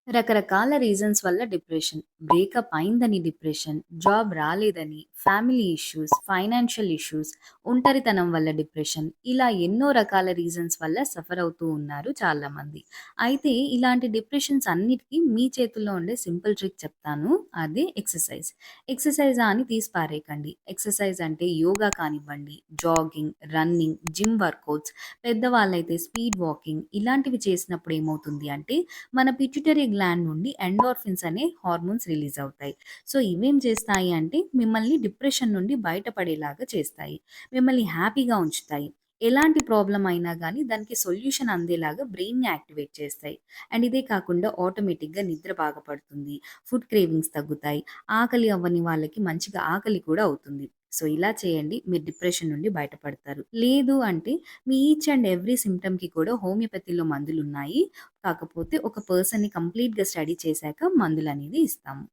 రకరకాల రీజన్స్ వల్ల depression. Breakup అయిందని డిప్రెషన్, జాబ్ రాలేదని, ఫ్యామిలీ ఇష్యూస్, ఫైనాన్షియల్ ఇష్యూస్, ఒంటరితనం వల్ల డిప్రెషన్, ఇలా ఎన్నో రకాల రీజన్స్ వల్ల సఫర్ అవుతూ ఉన్నారు చాలామంది. అయితే ఇలాంటి డిప్రెషన్స్ అన్నిటికి మీ చేతుల్లో ఉండే సింపుల్ ట్రిక్ చెప్తాను. అదే ఎక్సర్సైజ్. ఎక్సర్సైజా అని తీసి పారేయకండి. ఎక్సర్సైజ్ అంటే యోగా కానివ్వండి, జాగింగ్, రన్నింగ్, జిమ్ వర్కౌట్స్, పెద్దవాళ్ళైతే స్పీడ్ వాకింగ్ ఇలాంటివి చేసినప్పుడు ఏమవుతుంది అంటే మన పిట్యూటరీ గ్లాండ్ నుండి ఎండోర్ఫిన్స్ అనే హార్మోన్స్ రిలీజ్ అవుతాయి. సో ఇవేం చేస్తాయి అంటే మిమ్మల్ని డిప్రెషన్ నుండి బయటపడేలాగా చేస్తాయి. మిమ్మల్ని హ్యాపీగా ఉంచుతాయి. ఎలాంటి ప్రాబ్లమ్ అయినా గానీ దానికి సొల్యూషన్ అందేలాగా బ్రెయిన్‌ని యాక్టివేట్ చేస్తాయి. అండ్ ఇదే కాకుండా ఆటోమేటిక్‌గా నిద్ర బాగా పడుతుంది. ఫుడ్ క్రేవింగ్స్ తగ్గుతాయి. ఆకలి అవ్వని వాళ్ళకి మంచిగా ఆకలి కూడా అవుతుంది. సో ఇలా చేయండి. మీరు డిప్రెషన్ నుండి బయటపడతారు. లేదు అంటే మీ ఈచ్ అండ్ ఎవ్రీ సింప్టమ్‌కి కూడా హోమియోపతిలో మందులున్నాయి. కాకపోతే ఒక పర్సన్‌ని కంప్లీట్‌గా స్టడీ చేశాక మందులనేవి ఇస్తాము.